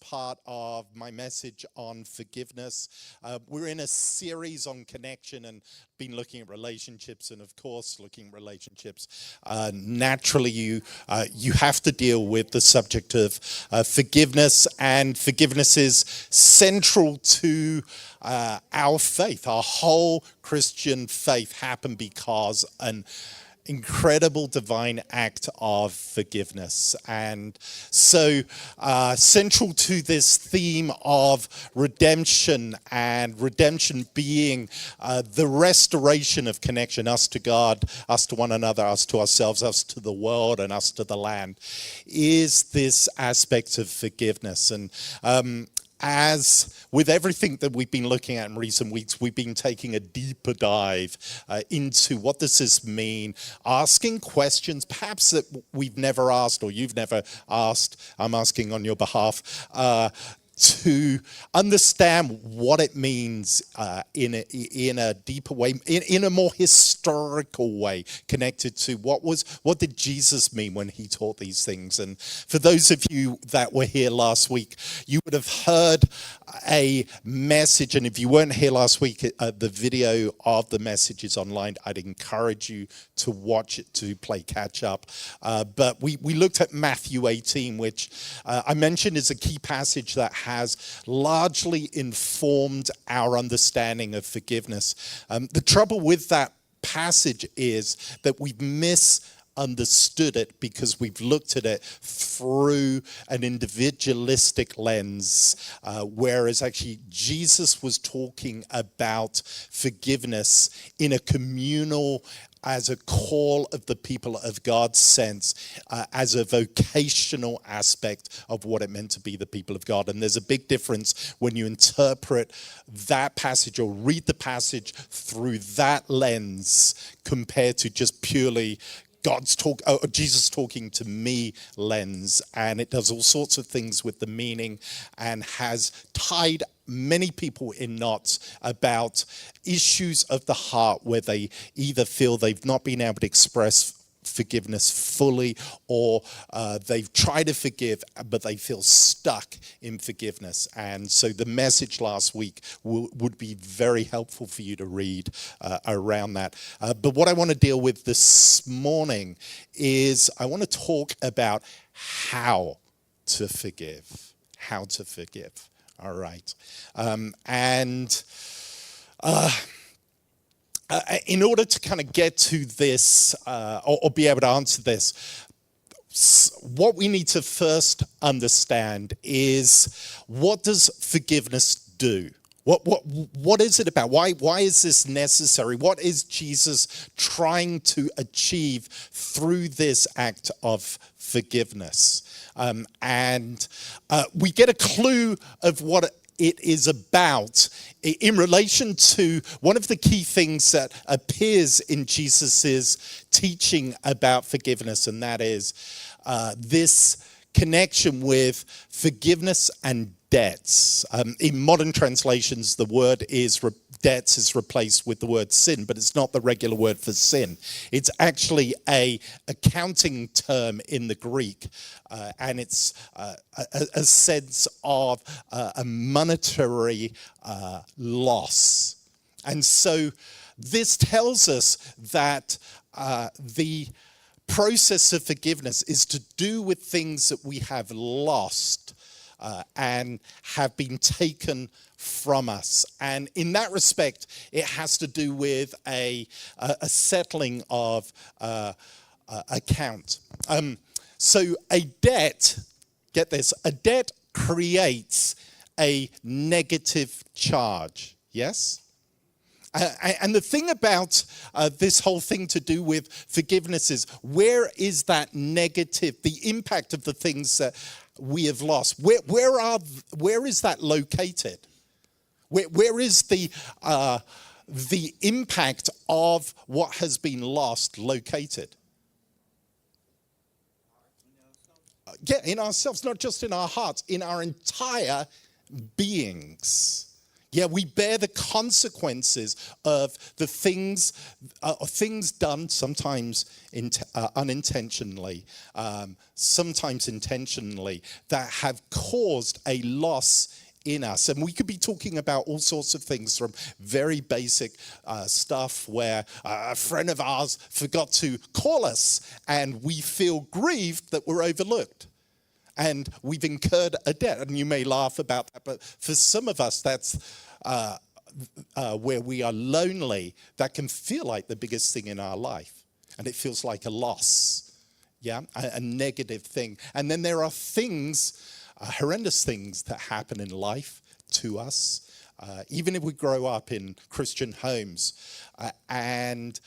part of my message on forgiveness. We're in a series on connection and been looking at relationships, and of course, looking at relationships. Naturally, you have to deal with the subject of forgiveness, and forgiveness is central to our faith. Our whole Christian faith happened because an incredible divine act of forgiveness. And so central to this theme of redemption, and redemption being the restoration of connection, us to God, us to one another, us to ourselves, us to the world, and us to the land, is this aspect of forgiveness. And as with everything that we've been looking at in recent weeks, we've been taking a deeper dive into what does this mean, asking questions perhaps that we've never asked or you've never asked. I'm asking on your behalf, to understand what it means in a deeper way, in a more historical way, connected to what did Jesus mean when he taught these things. And for those of you that were here last week, you would have heard a message, and if you weren't here last week, the video of the message is online. I'd encourage you to watch it to play catch up. But we looked at Matthew 18, which I mentioned is a key passage that has largely informed our understanding of forgiveness. The trouble with that passage is that we've misunderstood it because we've looked at it through an individualistic lens, whereas actually Jesus was talking about forgiveness in a communal, as a call of the people of God's sense, as a vocational aspect of what it meant to be the people of God. And there's a big difference when you interpret that passage or read the passage through that lens compared to just purely Jesus talking to me lens. And it does all sorts of things with the meaning and has tied many people in knots about issues of the heart where they either feel they've not been able to express forgiveness fully, or they've tried to forgive but they feel stuck in forgiveness. And so the message last week would be very helpful for you to read around that. But what I want to deal with this morning is I want to talk about how to forgive. All right. In order to kind of get to this, or be able to answer this, what we need to first understand is, what does forgiveness do? What is it about? Why is this necessary? What is Jesus trying to achieve through this act of forgiveness? And we get a clue of what it is about in relation to one of the key things that appears in Jesus's teaching about forgiveness, and that is this connection with forgiveness and debts. In modern translations, the word debts is replaced with the word sin, but it's not the regular word for sin. It's actually a accounting term in the Greek, and it's a sense of a monetary loss. And so this tells us that the process of forgiveness is to do with things that we have lost and have been taken from us. And in that respect, it has to do with a settling of account. So a debt, get this, a debt creates a negative charge, yes? And the thing about this whole thing to do with forgiveness is, where is that negative, the impact of the things that we have lost? Where is that located? Where is the impact of what has been lost located? Yeah, in ourselves, not just in our hearts, in our entire beings. Yeah, we bear the consequences of the things done, sometimes unintentionally, sometimes intentionally, that have caused a loss in us. And we could be talking about all sorts of things, from very basic stuff where a friend of ours forgot to call us and we feel grieved that we're overlooked. And we've incurred a debt. And you may laugh about that, but for some of us, that's where we are lonely. That can feel like the biggest thing in our life. And it feels like a loss, yeah, a negative thing. And then there are things, horrendous things that happen in life to us, even if we grow up in Christian homes, and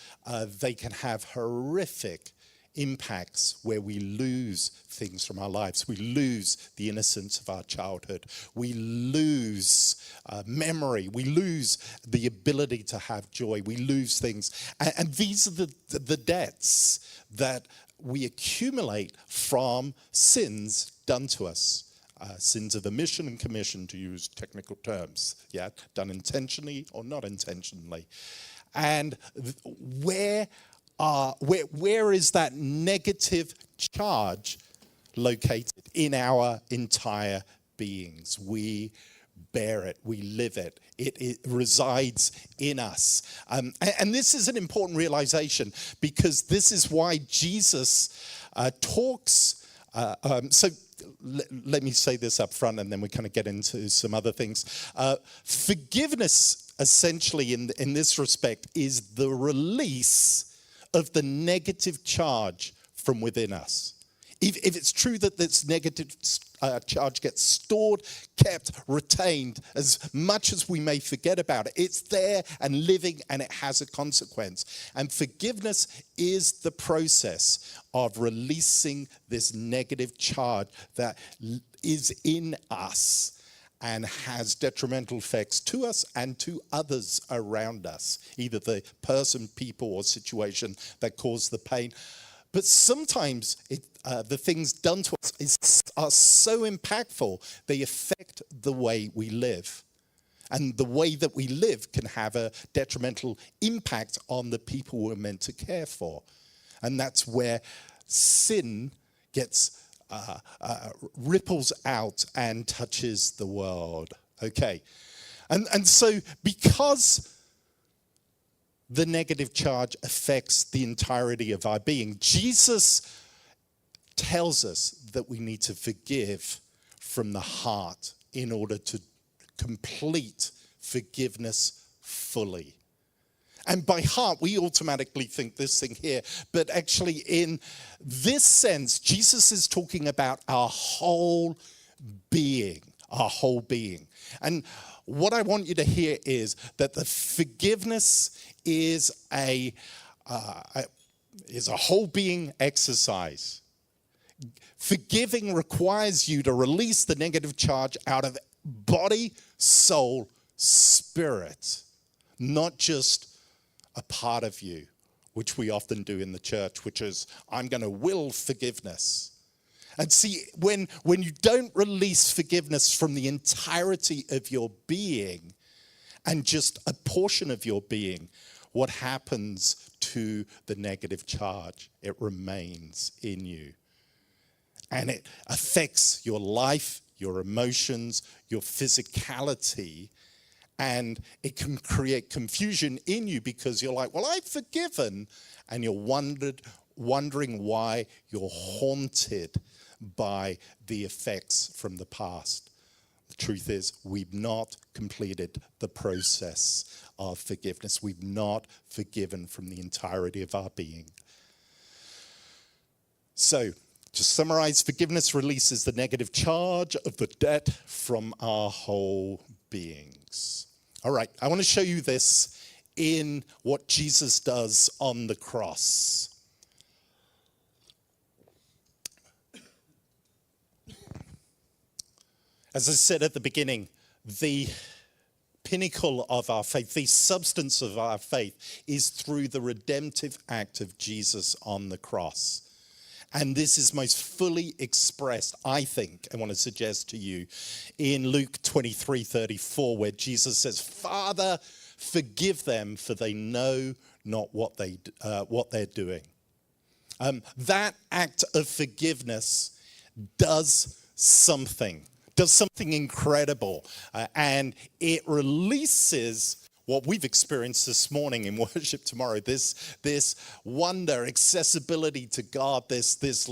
they can have horrific impacts where we lose things from our lives. We lose the innocence of our childhood. We lose memory. We lose the ability to have joy. We lose things. And these are the debts that we accumulate from sins done to us. Sins of omission and commission, to use technical terms. Yeah, done intentionally or not intentionally. And where is that negative charge located? In our entire beings. We bear it, we live it, it resides in us. And this is an important realization, because this is why Jesus talks. Let me say this up front, and then we kind of get into some other things. Forgiveness, essentially, in this respect, is the release of the negative charge from within us. If it's true that this negative charge gets stored, kept, retained, as much as we may forget about it, it's there and living, and it has a consequence. And forgiveness is the process of releasing this negative charge that is in us and has detrimental effects to us and to others around us, either the person, people, or situation that caused the pain. But sometimes the things done to us are so impactful, they affect the way we live. And the way that we live can have a detrimental impact on the people we're meant to care for. And that's where sin gets ripples out and touches the world. Okay. And so because the negative charge affects the entirety of our being, Jesus tells us that we need to forgive from the heart in order to complete forgiveness fully. And by heart, we automatically think this thing here. But actually, in this sense, Jesus is talking about our whole being, our whole being. And what I want you to hear is that the forgiveness is a whole being exercise. Forgiving requires you to release the negative charge out of body, soul, spirit, not just a part of you, which we often do in the church, which is, I'm going to will forgiveness. And see, when you don't release forgiveness from the entirety of your being and just a portion of your being, what happens to the negative charge? It remains in you. And it affects your life, your emotions, your physicality. And it can create confusion in you, because you're like, well, I've forgiven. And you're wondering why you're haunted by the effects from the past. The truth is, we've not completed the process of forgiveness. We've not forgiven from the entirety of our being. So, to summarize, forgiveness releases the negative charge of the debt from our whole beings. All right, I want to show you this in what Jesus does on the cross. As I said at the beginning, the pinnacle of our faith, the substance of our faith, is through the redemptive act of Jesus on the cross. And this is most fully expressed, I think, I want to suggest to you, in Luke 23:34, where Jesus says, Father, forgive them, for they know not what they're doing. That act of forgiveness does something incredible, and it releases what we've experienced this morning in worship tomorrow, this wonder, accessibility to God, this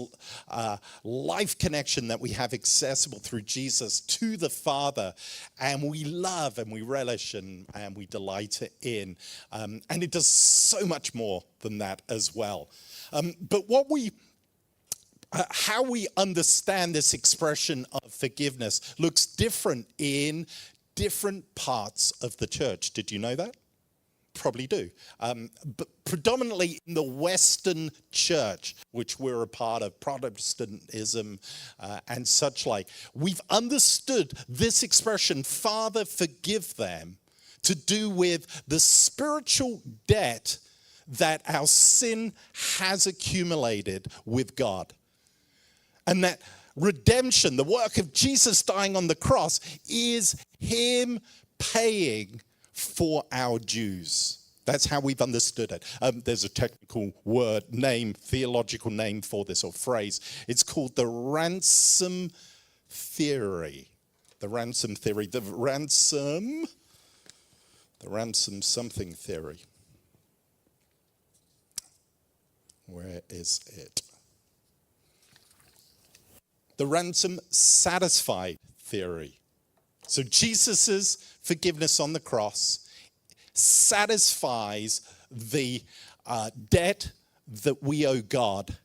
life connection that we have accessible through Jesus to the Father, and we love and we relish and we delight in. And it does so much more than that as well. But how we understand this expression of forgiveness looks different in different parts of the church. Did you know that? Probably do. But predominantly in the Western church, which we're a part of, Protestantism and such like, we've understood this expression, Father, forgive them, to do with the spiritual debt that our sin has accumulated with God. And that redemption, the work of Jesus dying on the cross, is him paying for our dues. That's how we've understood it. There's a technical theological name for this, or phrase. It's called the ransom theory. The ransom something theory. Where is it? The ransom satisfied theory. So Jesus' forgiveness on the cross satisfies the debt that we owe God,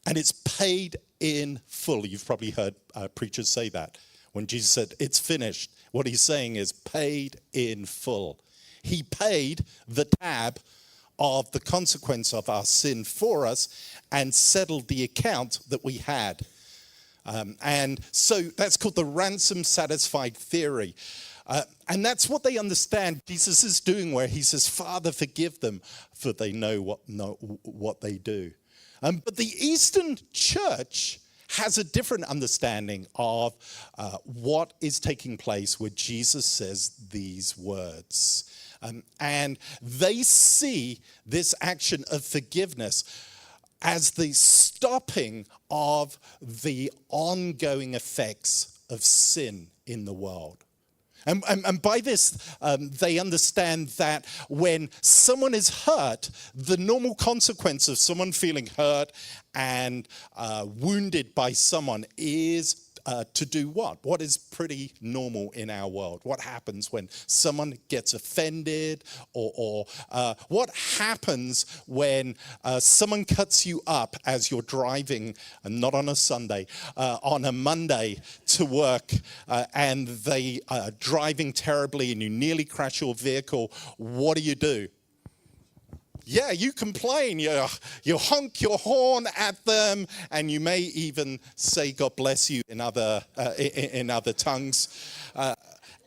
and it's paid in full. You've probably heard preachers say that. When Jesus said, it's finished, what he's saying is paid in full. He paid the tab of the consequence of our sin for us and settled the account that we had. And so that's called the ransom satisfied theory. And that's what they understand Jesus is doing, where he says, Father, forgive them, for they know what they do. But the Eastern church has a different understanding of what is taking place where Jesus says these words. And they see this action of forgiveness as the stopping of the ongoing effects of sin in the world. And by this, they understand that when someone is hurt, the normal consequence of someone feeling hurt and wounded by someone is to do what? What is pretty normal in our world? What happens when someone gets offended, or what happens when someone cuts you up as you're driving, and not on a Sunday, on a Monday to work, and they are driving terribly and you nearly crash your vehicle? What do? Yeah, you complain, you honk your horn at them, and you may even say God bless you in other tongues.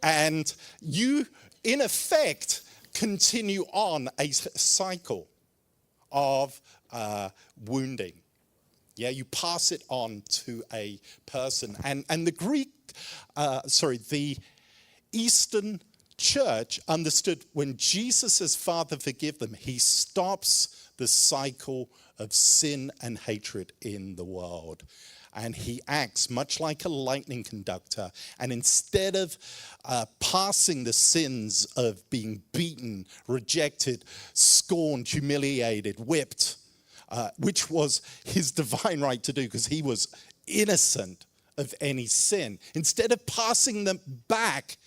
And you, in effect, continue on a cycle of wounding. Yeah, you pass it on to a person. And the Eastern church understood when Jesus says, Father, forgive them, he stops the cycle of sin and hatred in the world. And he acts much like a lightning conductor. And instead of passing the sins of being beaten, rejected, scorned, humiliated, whipped, which was his divine right to do because he was innocent of any sin, instead of passing them back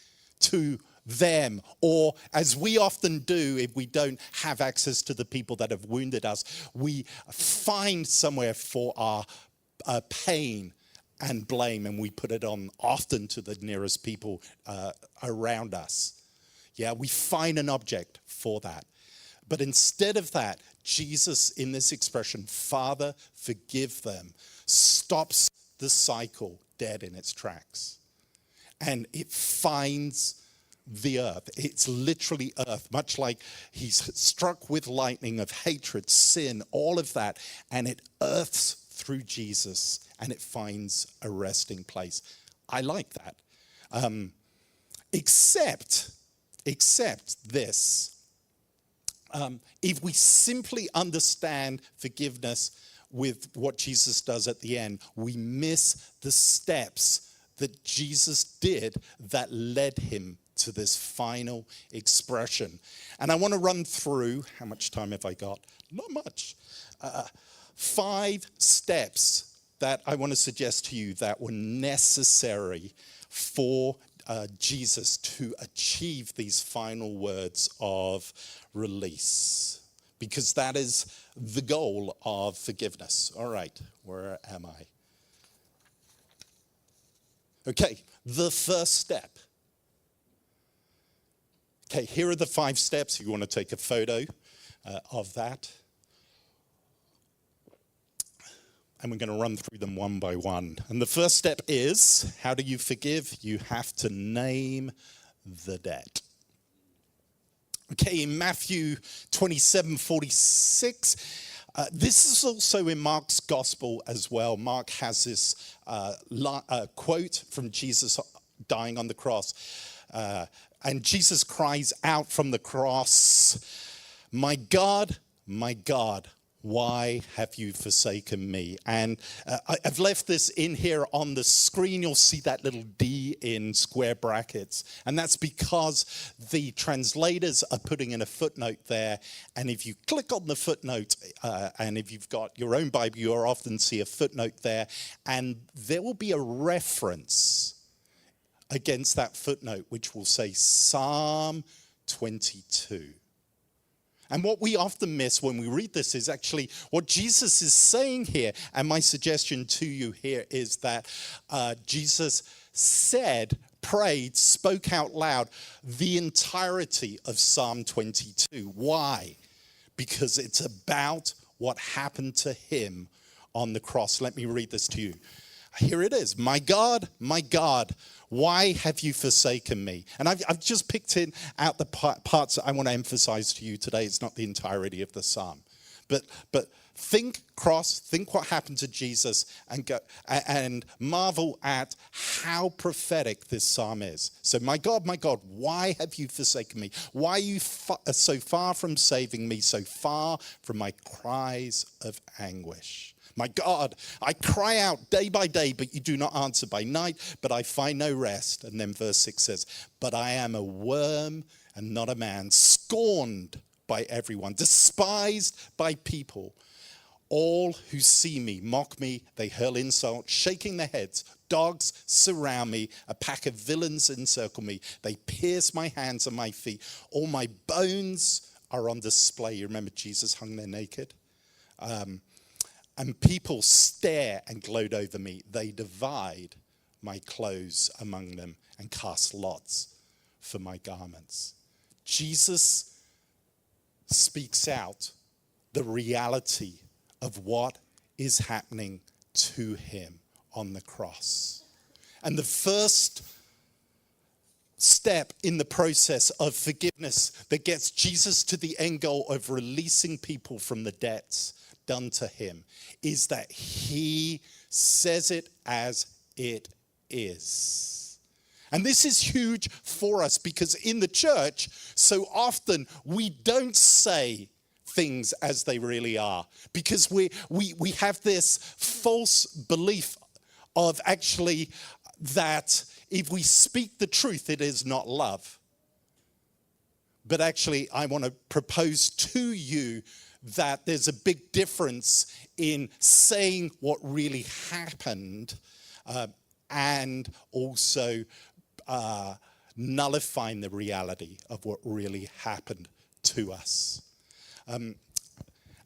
to them, or as we often do if we don't have access to the people that have wounded us, we find somewhere for our pain and blame, and we put it on often to the nearest people around us. Yeah, we find an object for that. But instead of that, Jesus, in this expression, Father, forgive them, stops the cycle dead in its tracks. And it finds the earth. It's literally earth, much like he's struck with lightning of hatred, sin, all of that, and it earths through Jesus, and it finds a resting place. I like that. Except this. If we simply understand forgiveness with what Jesus does at the end, we miss the steps that Jesus did that led him to this final expression. And I want to run through, how much time have I got? Not much. 5 steps that I want to suggest to you that were necessary for Jesus to achieve these final words of release, because that is the goal of forgiveness. All right, where am I? Okay, the first step. Okay, here are the 5 steps. You want to take a photo of that. And we're going to run through them one by one. And the first step is, how do you forgive? You have to name the debt. Okay, in Matthew 27:46, this is also in Mark's gospel as well. Mark has this quote from Jesus dying on the cross. And Jesus cries out from the cross, my God, why have you forsaken me? And I've left this in here on the screen. You'll see that little D in square brackets. And that's because the translators are putting in a footnote there. And if you click on the footnote, and if you've got your own Bible, you'll often see a footnote there. And there will be a reference against that footnote, which will say Psalm 22. And what we often miss when we read this is actually what Jesus is saying here. And my suggestion to you here is that Jesus said, prayed, spoke out loud the entirety of Psalm 22. Why? Because it's about what happened to him on the cross. Let me read this to you. Here it is. My God, why have you forsaken me? And I've just picked out the parts that I want to emphasize to you today. It's not the entirety of the psalm. But think what happened to Jesus, and go and marvel at how prophetic this psalm is. So, my God, why have you forsaken me? Why are you so far from saving me, so far from my cries of anguish? My God, I cry out day by day, but you do not answer, by night, but I find no rest. And then verse 6 says, but I am a worm and not a man, scorned by everyone, despised by people. All who see me mock me, they hurl insult, shaking their heads. Dogs surround me, a pack of villains encircle me. They pierce my hands and my feet. All my bones are on display. You remember Jesus hung there naked? And people stare and gloat over me. They divide my clothes among them and cast lots for my garments. Jesus speaks out the reality of what is happening to him on the cross. And the first step in the process of forgiveness that gets Jesus to the end goal of releasing people from the debts done to him is that he says it as it is. And this is huge for us because in the church, so often we don't say things as they really are because we have this false belief of actually that if we speak the truth, it is not love. But actually, I want to propose to you that there's a big difference in saying what really happened and also nullifying the reality of what really happened to us. And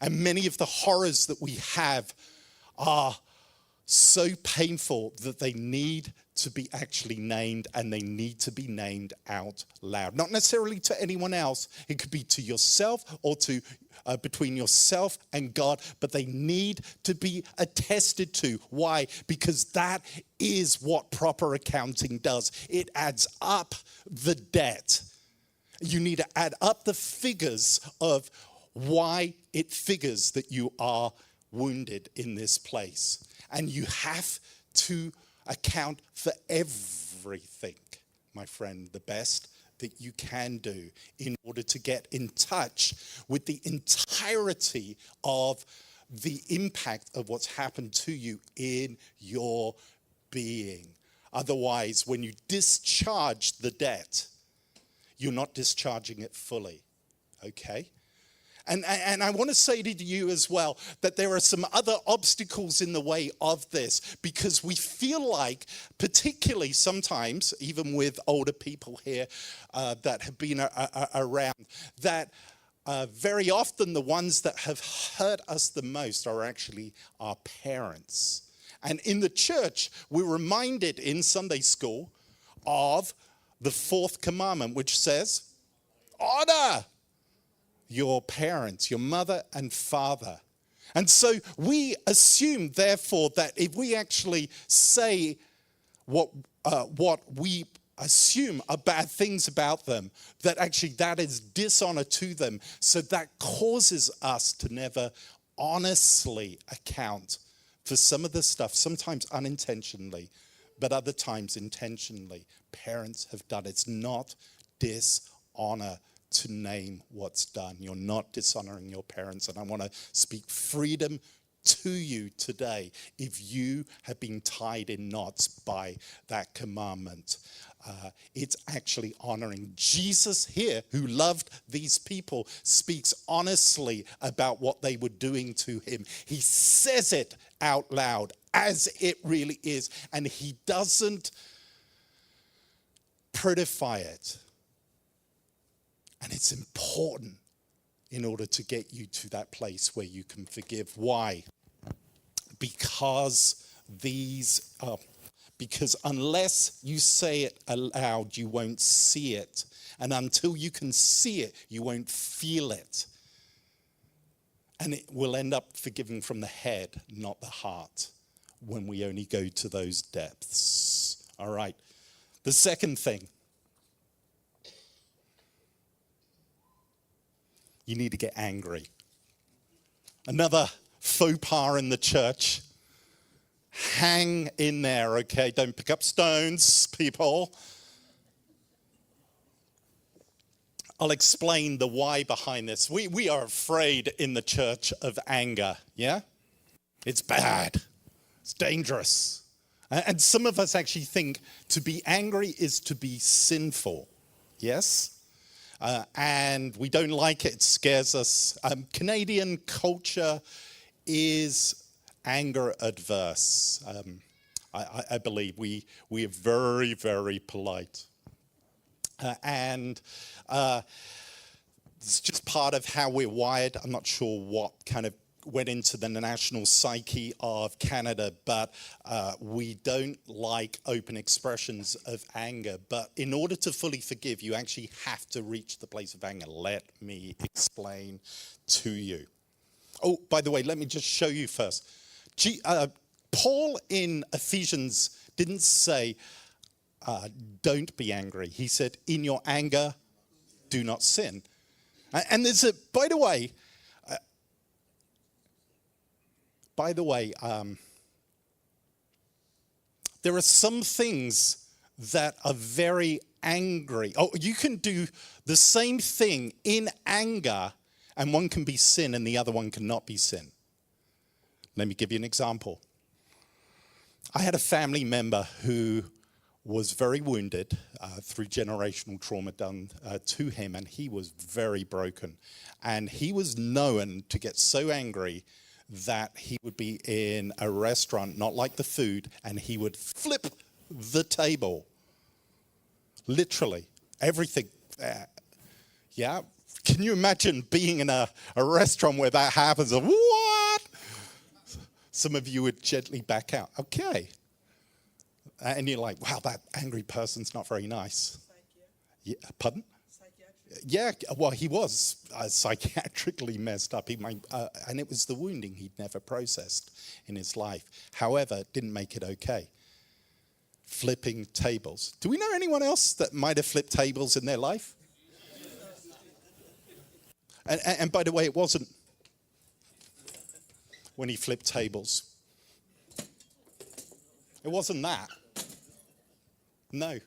many of the horrors that we have are so painful that they need to be actually named, and they need to be named out loud. Not necessarily to anyone else. It could be to yourself or to between yourself and God, but they need to be attested to. Why? Because that is what proper accounting does. It adds up the debt. You need to add up the figures of why it figures that you are wounded in this place. And you have to account for everything, my friend, the best that you can do in order to get in touch with the entirety of the impact of what's happened to you in your being. Otherwise, when you discharge the debt, you're not discharging it fully, okay? And I want to say to you as well that there are some other obstacles in the way of this, because we feel like, particularly sometimes, even with older people here that have been around, that very often the ones that have hurt us the most are actually our parents. And in the church, we're reminded in Sunday school of the fourth commandment, which says, honor your parents, your mother and father. And so we assume, therefore, that if we actually say what we assume are bad things about them, that actually that is dishonor to them. So that causes us to never honestly account for some of the stuff, sometimes unintentionally, but other times intentionally, parents have done. It's not dishonor to name what's done. You're not dishonoring your parents. And I want to speak freedom to you today if you have been tied in knots by that commandment. It's actually honoring. Jesus here, who loved these people, speaks honestly about what they were doing to him. He says it out loud as it really is, and he doesn't prettify it. And it's important in order to get you to that place where you can forgive. Why? Because unless you say it aloud, you won't see it. And until you can see it, you won't feel it. And it will end up forgiving from the head, not the heart, when we only go to those depths. All right. The second thing, you need to get angry. Another faux pas in the church. Hang in there, okay? Don't pick up stones, people. I'll explain the why behind this. We are afraid in the church of anger, yeah? It's bad. It's dangerous. And some of us actually think to be angry is to be sinful, yes? And we don't like it. It scares us. Canadian culture is anger adverse. I believe we are very, very polite. And it's just part of how we're wired. I'm not sure what kind of went into the national psyche of Canada, but we don't like open expressions of anger. But in order to fully forgive, you actually have to reach the place of anger. Let me explain to you. Oh, by the way, let me just show you first. Paul in Ephesians didn't say, don't be angry. He said, in your anger, do not sin. And there's a, by the way, there are some things that are very angry. Oh, you can do the same thing in anger, and one can be sin and the other one cannot be sin. Let me give you an example. I had a family member who was very wounded through generational trauma done to him, and he was very broken. And he was known to get so angry that he would be in a restaurant, not like the food, and he would flip the table. Literally, everything. Yeah? Can you imagine being in a restaurant where that happens? What? Some of you would gently back out. Okay. And you're like, wow, that angry person's not very nice. Yeah, pardon? Yeah, well, he was psychiatrically messed up. And it was the wounding he'd never processed in his life. However, it didn't make it okay. Flipping tables. Do we know anyone else that might have flipped tables in their life? And by the way, it wasn't. when he flipped tables? It wasn't that. No.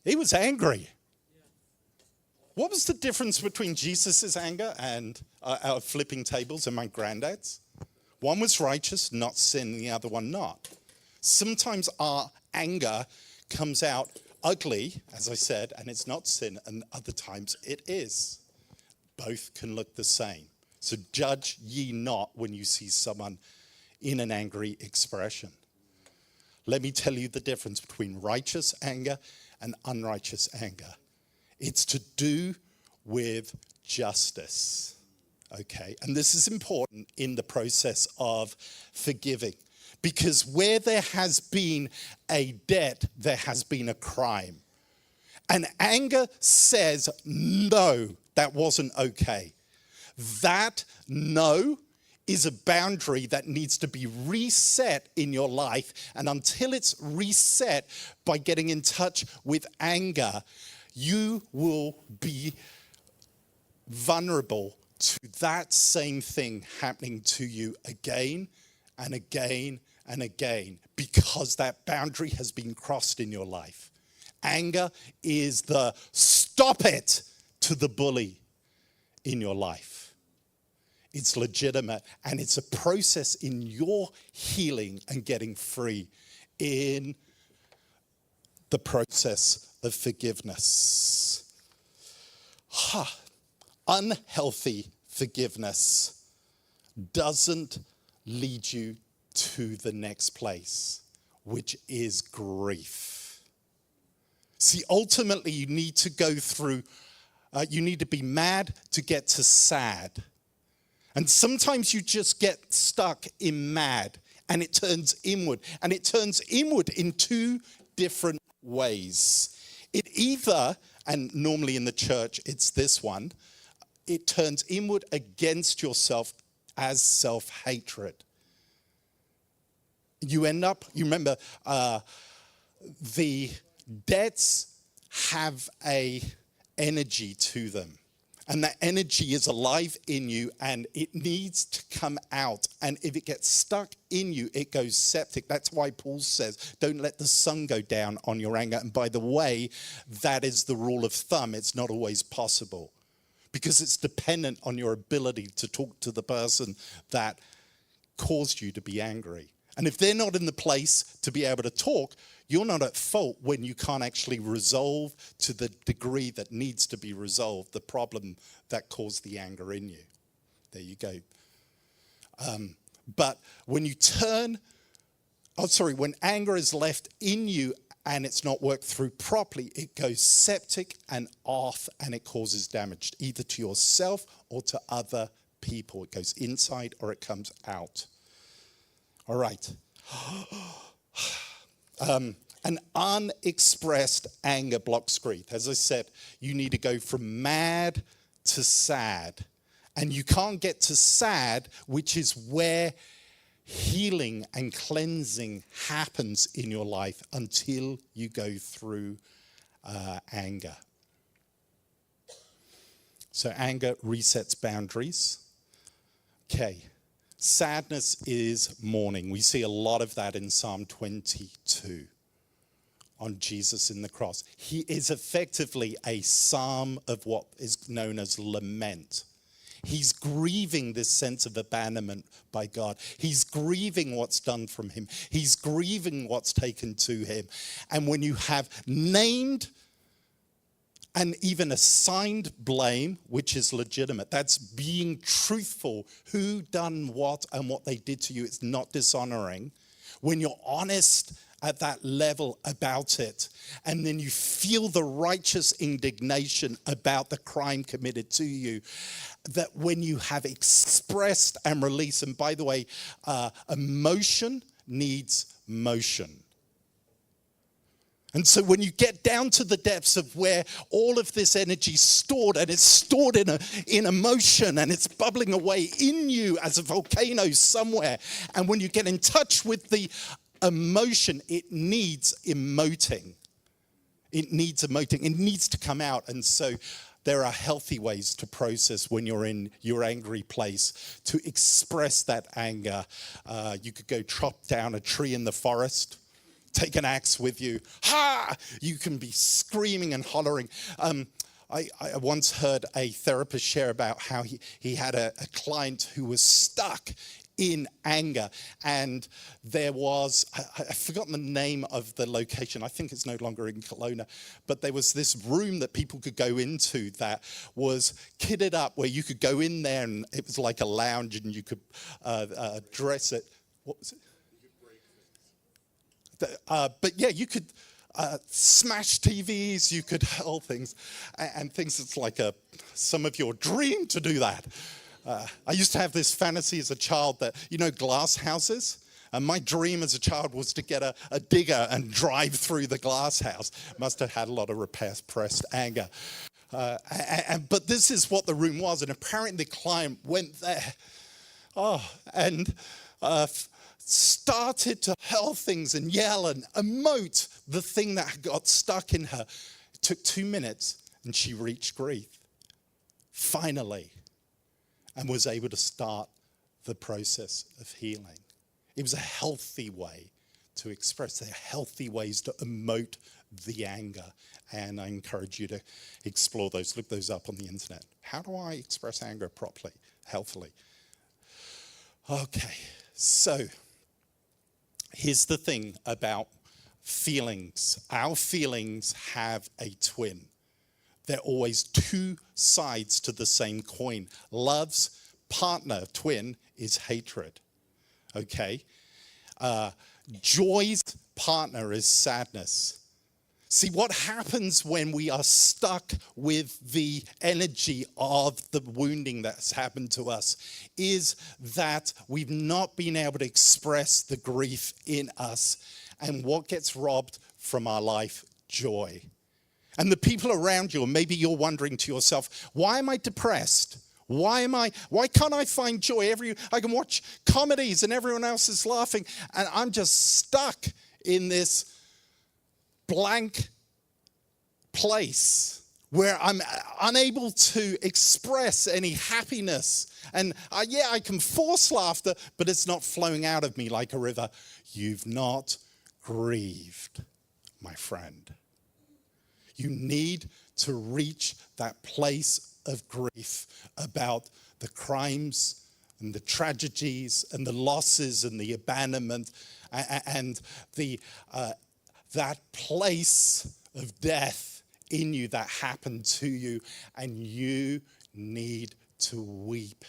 He was angry. What was the difference between Jesus' anger and flipping tables and my granddad's? One was righteous, not sin, the other one not. Sometimes our anger comes out ugly, as I said, and it's not sin, and other times it is. Both can look the same. So judge ye not when you see someone in an angry expression. Let me tell you the difference between righteous anger and unrighteous anger. It's to do with justice, okay? And this is important in the process of forgiving, because where there has been a debt, there has been a crime. And anger says, no, that wasn't okay. That no is a boundary that needs to be reset in your life. And until it's reset by getting in touch with anger, you will be vulnerable to that same thing happening to you again and again and again, because that boundary has been crossed in your life. Anger is the stop it to the bully in your life. It's legitimate, and it's a process in your healing and getting free in the process of forgiveness. Unhealthy forgiveness doesn't lead you to the next place, which is grief. See, ultimately, you need to go through, you need to be mad to get to sad. And sometimes you just get stuck in mad, and it turns inward. And it turns inward in two different ways. It either, and normally in the church it's this one, it turns inward against yourself as self-hatred. You end up, you remember, the debts have a energy to them. And that energy is alive in you, and it needs to come out. And if it gets stuck in you, it goes septic. That's why Paul says, don't let the sun go down on your anger. And by the way, that is the rule of thumb. It's not always possible, because it's dependent on your ability to talk to the person that caused you to be angry. And if they're not in the place to be able to talk, you're not at fault when you can't actually resolve to the degree that needs to be resolved the problem that caused the anger in you. There you go. But when you when anger is left in you and it's not worked through properly, it goes septic and off, and it causes damage either to yourself or to other people. It goes inside or it comes out. All right. An unexpressed anger blocks grief. As I said, you need to go from mad to sad. And you can't get to sad, which is where healing and cleansing happens in your life, until you go through anger. So anger resets boundaries. Okay. Sadness is mourning. We see a lot of that in Psalm 22 on Jesus in the cross. He is effectively a psalm of what is known as lament. He's grieving this sense of abandonment by God. He's grieving what's done from him. He's grieving what's taken to him. And when you have named and even assigned blame, which is legitimate, that's being truthful, who done what and what they did to you, it's not dishonoring. When you're honest at that level about it, and then you feel the righteous indignation about the crime committed to you, that when you have expressed and released, and by the way, emotion needs motion. And so when you get down to the depths of where all of this energy is stored, and it's stored in emotion, and it's bubbling away in you as a volcano somewhere, and when you get in touch with the emotion, it needs emoting. It needs emoting. It needs to come out. And so there are healthy ways to process when you're in your angry place, to express that anger. You could go chop down a tree in the forest, take an axe with you. Ha! You can be screaming and hollering. I once heard a therapist share about how he had a client who was stuck in anger, and there was, I've forgotten the name of the location, I think it's no longer in Kelowna, but there was this room that people could go into that was kitted up where you could go in there and it was like a lounge and you could dress it. What was it? But yeah, you could smash TVs, you could hurl things, and things that's like some of your dream to do that. I used to have this fantasy as a child that, glass houses. And my dream as a child was to get a digger and drive through the glass house. Must have had a lot of repressed anger. But this is what the room was. And apparently the client went there and started to hurl things and yell and emote the thing that got stuck in her. It took 2 minutes and she reached grief. Finally. And was able to start the process of healing. It was a healthy way to express. There are healthy ways to emote the anger. And I encourage you to explore those. Look those up on the internet. How do I express anger properly, healthily? Okay, so here's the thing about feelings. Our feelings have a twin. They're always two sides to the same coin. Love's partner, twin, is hatred. Okay? Joy's partner is sadness. See, what happens when we are stuck with the energy of the wounding that's happened to us is that we've not been able to express the grief in us. And what gets robbed from our life? Joy. And the people around you, and maybe you're wondering to yourself, why am I depressed? Why can't I find joy? I can watch comedies and everyone else is laughing, and I'm just stuck in this blank place where I'm unable to express any happiness. And I can force laughter, but it's not flowing out of me like a river. You've not grieved, my friend. You need to reach that place of grief about the crimes and the tragedies and the losses and the abandonment and that place of death in you that happened to you, and you need to weep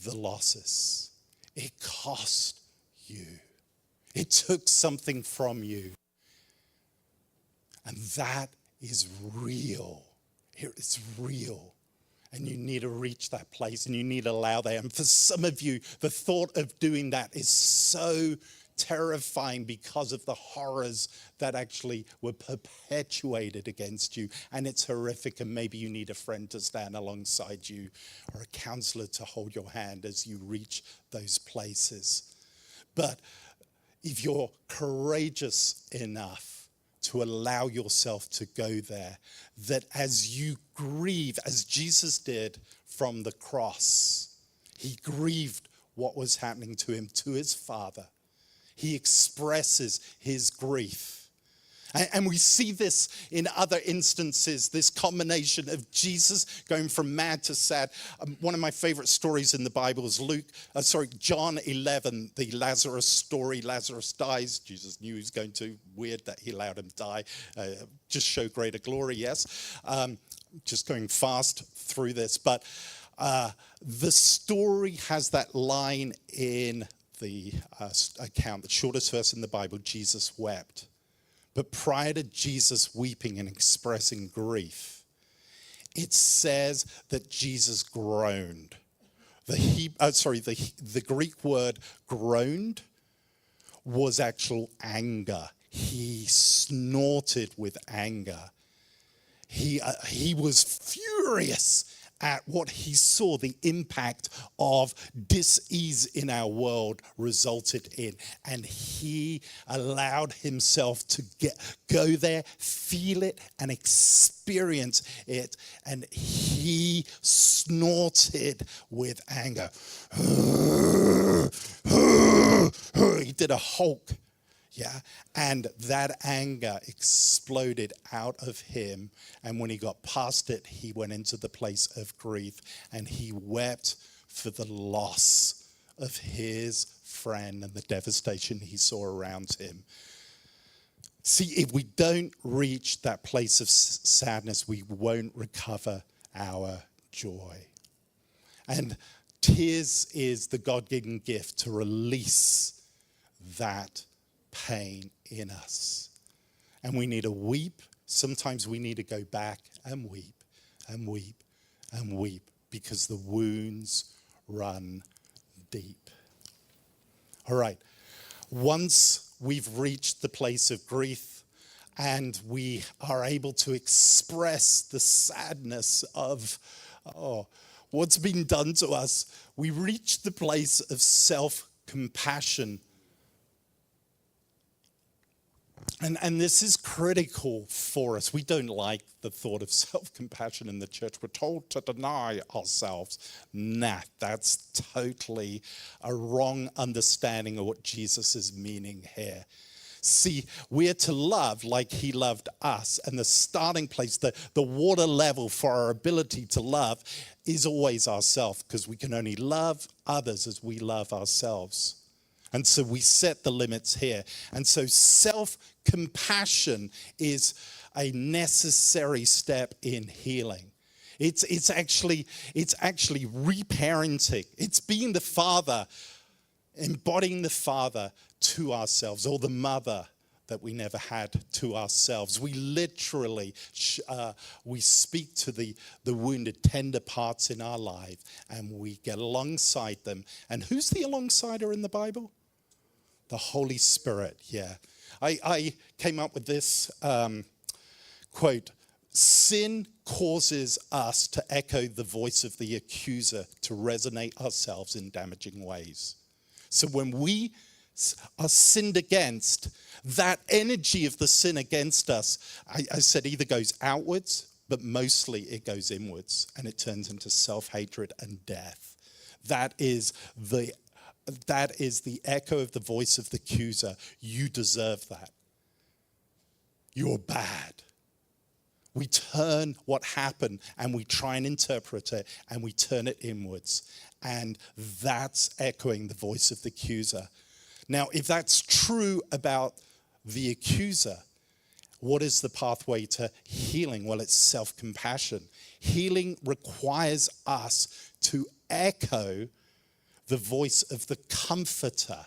the losses. It cost you. It took something from you. And that is real. It's real. And you need to reach that place and you need to allow that. And for some of you, the thought of doing that is so terrifying because of the horrors that actually were perpetuated against you. And it's horrific. And maybe you need a friend to stand alongside you or a counselor to hold your hand as you reach those places. But if you're courageous enough to allow yourself to go there, that as you grieve, as Jesus did from the cross, he grieved what was happening to him, to his Father. He expresses his grief. And we see this in other instances, this combination of Jesus going from mad to sad. One of my favorite stories in the Bible is John 11, the Lazarus story. Lazarus dies. Jesus knew he was going to. Weird that he allowed him to die. Just show greater glory, yes. Just going fast through this. But the story has that line in the account, the shortest verse in the Bible, Jesus wept. But prior to Jesus weeping and expressing grief, it says that Jesus groaned. The Greek word groaned was actual anger. He snorted with anger. He was furious at what he saw the impact of dis-ease in our world resulted in. And he allowed himself to go there, feel it, and experience it. And he snorted with anger. He did a Hulk. Yeah, and that anger exploded out of him. And when he got past it, he went into the place of grief and he wept for the loss of his friend and the devastation he saw around him. See, if we don't reach that place of sadness, we won't recover our joy. And tears is the God-given gift to release that pain in us. And we need to weep. Sometimes we need to go back and weep and weep and weep because the wounds run deep. All right. Once we've reached the place of grief and we are able to express the sadness of what's been done to us, we reach the place of self-compassion. And this is critical for us. We don't like the thought of self-compassion in the church. We're told to deny ourselves. Nah, that's totally a wrong understanding of what Jesus is meaning here. See, we're to love like he loved us. And the starting place, the water level for our ability to love is always ourselves, because we can only love others as we love ourselves. And so we set the limits here. And so self-compassion is a necessary step in healing. It's actually reparenting. It's being the father, embodying the father to ourselves, or the mother that we never had to ourselves. We literally, we speak to the wounded, tender parts in our life, and we get alongside them. And who's the alongsider in the Bible? The Holy Spirit, yeah. I came up with this quote: sin causes us to echo the voice of the accuser, to resonate ourselves in damaging ways. So when we are sinned against, that energy of the sin against us, I said, either goes outwards, but mostly it goes inwards, and it turns into self-hatred and death. That is the echo of the voice of the accuser. You deserve that. You're bad. We turn what happened and we try and interpret it, and we turn it inwards. And that's echoing the voice of the accuser. Now, if that's true about the accuser, what is the pathway to healing? Well, it's self-compassion. Healing requires us to echo the voice of the comforter,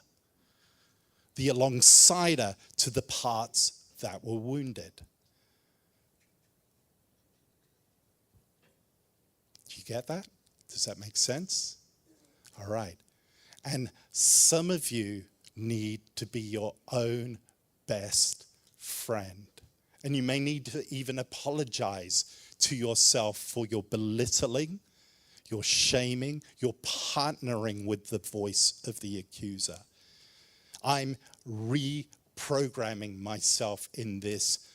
the alongside-er to the parts that were wounded. Do you get that? Does that make sense? All right. And some of you need to be your own best friend. And you may need to even apologize to yourself for your belittling, your shaming, your partnering with the voice of the accuser. I'm reprogramming myself in this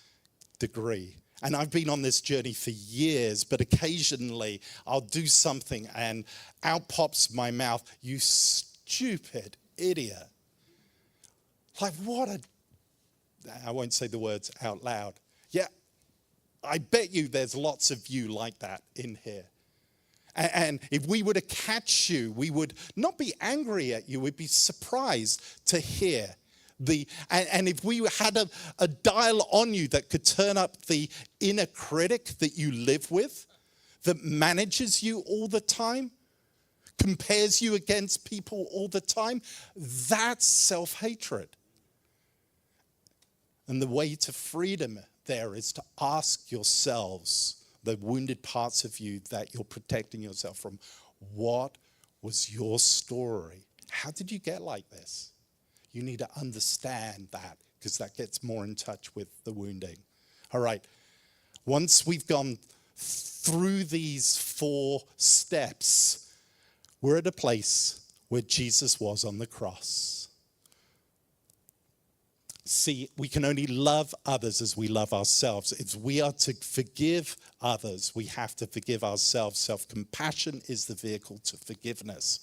degree. And I've been on this journey for years, but occasionally I'll do something and out pops my mouth, "You stupid idiot." Like, I won't say the words out loud. Yeah, I bet you there's lots of you like that in here. And if we were to catch you, we would not be angry at you, we'd be surprised to hear and if we had a dial on you that could turn up the inner critic that you live with, that manages you all the time, compares you against people all the time, that's self-hatred. And the way to freedom there is to ask yourselves, the wounded parts of you that you're protecting yourself from, what was your story? How did you get like this? You need to understand that, because that gets more in touch with the wounding. All right. Once we've gone through these 4 steps, we're at a place where Jesus was on the cross. See, we can only love others as we love ourselves. If we are to forgive others, we have to forgive ourselves. Self-compassion is the vehicle to forgiveness.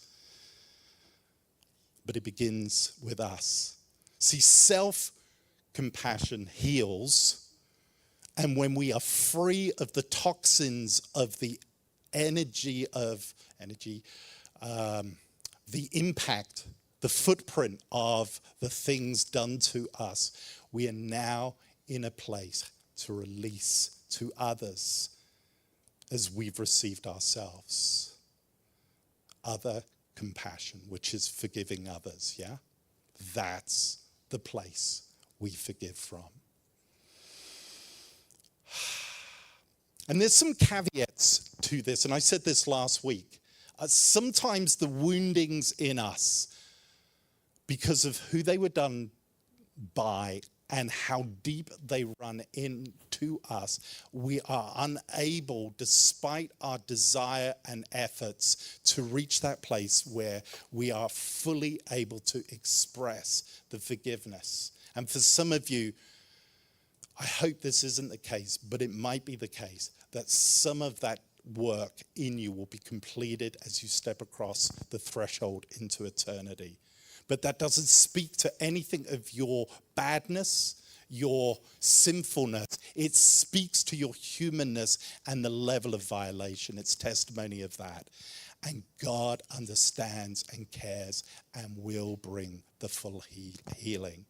But it begins with us. See, self-compassion heals. And when we are free of the toxins of the the impact, the footprint of the things done to us, we are now in a place to release to others as we've received ourselves. Other compassion, which is forgiving others, yeah? That's the place we forgive from. And there's some caveats to this, and I said this last week. Sometimes the woundings in us, because of who they were done by and how deep they run into us, we are unable, despite our desire and efforts, to reach that place where we are fully able to express the forgiveness. And for some of you, I hope this isn't the case, but it might be the case that some of that work in you will be completed as you step across the threshold into eternity. But that doesn't speak to anything of your badness, your sinfulness. It speaks to your humanness and the level of violation. It's testimony of that. And God understands and cares and will bring the full healing.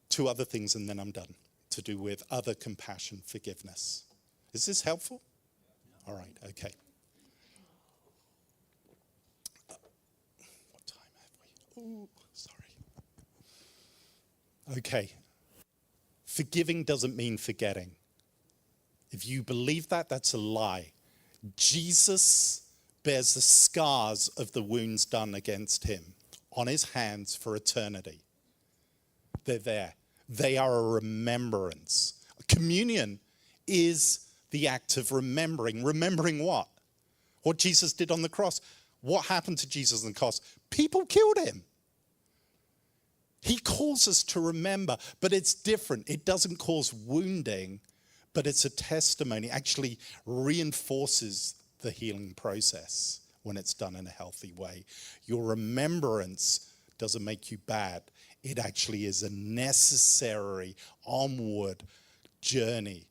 2 other things and then I'm done, to do with other compassion, forgiveness. Is this helpful? All right, okay. What time have we? Oh, sorry. Okay. Forgiving doesn't mean forgetting. If you believe that, that's a lie. Jesus bears the scars of the wounds done against him on his hands for eternity. They're there. They are a remembrance. Communion is the act of remembering. Remembering what? What Jesus did on the cross. What happened to Jesus on the cross? People killed him. He calls us to remember, but it's different. It doesn't cause wounding, but it's a testimony. It actually reinforces the healing process when it's done in a healthy way. Your remembrance doesn't make you bad. It actually is a necessary onward journey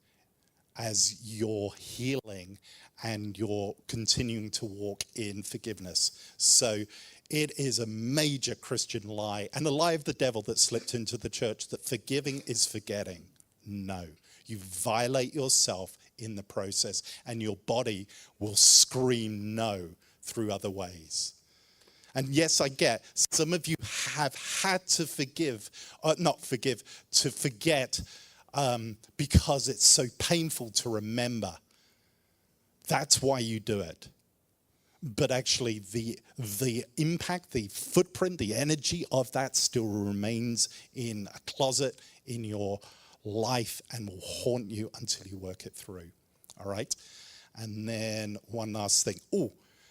as you're healing and you're continuing to walk in forgiveness. So it is a major Christian lie, and a lie of the devil that slipped into the church, that forgiving is forgetting. No. You violate yourself in the process, and your body will scream no through other ways. And yes, I get some of you have had to forget because it's so painful to remember. That's why you do it. But actually the impact, the footprint, the energy of that still remains in a closet in your life and will haunt you until you work it through. All right? And then one last thing.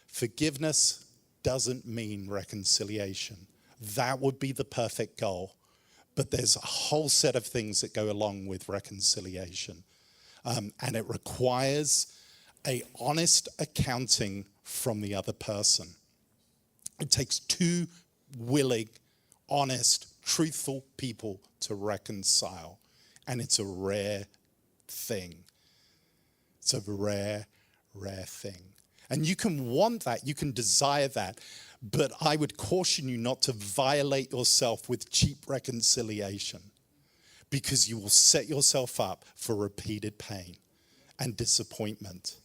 Forgiveness doesn't mean reconciliation. That would be the perfect goal. But there's a whole set of things that go along with reconciliation. And it requires an honest accounting from the other person. It takes 2 willing, honest, truthful people to reconcile. And it's a rare thing. It's a rare, rare thing. And you can want that, you can desire that, but I would caution you not to violate yourself with cheap reconciliation, because you will set yourself up for repeated pain and disappointment.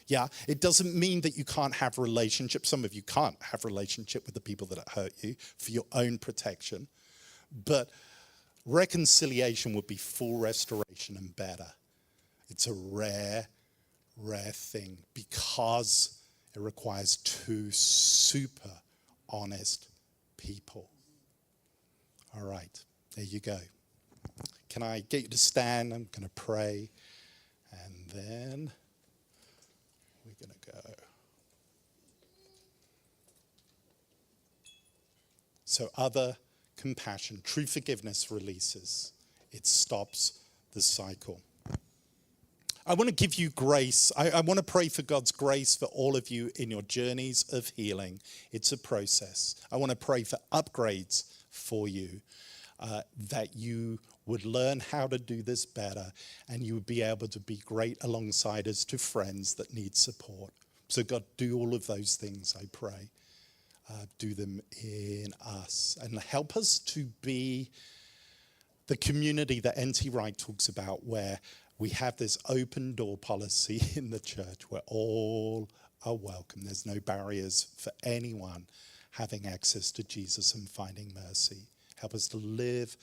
Yeah, it doesn't mean that you can't have relationships. Some of you can't have relationship with the people that hurt you for your own protection, but reconciliation would be full restoration and better. It's a rare, rare thing because it requires 2 super honest people. All right, there you go. Can I get you to stand? I'm going to pray And then we're going to go. So other compassion, true forgiveness releases. It stops the cycle. I want to give you grace. I want to pray for God's grace for all of you in your journeys of healing. It's a process. I want to pray for upgrades for you, that you would learn how to do this better and you would be able to be great alongside us to friends that need support. So God, do all of those things, I pray. Do them in us and help us to be the community that N.T. Wright talks about, where we have this open door policy in the church where all are welcome. There's no barriers for anyone having access to Jesus and finding mercy. Help us to live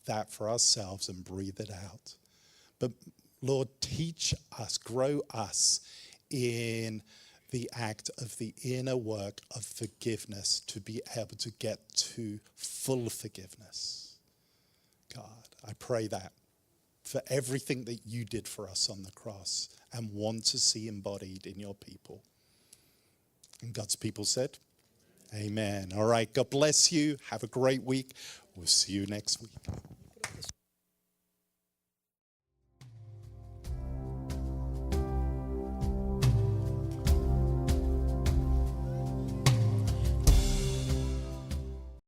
that for ourselves and breathe it out. But Lord, teach us, grow us in the act of the inner work of forgiveness to be able to get to full forgiveness. God, I pray that for everything that you did for us on the cross and want to see embodied in your people. And God's people said, amen. All right, God bless you. Have a great week. We'll see you next week.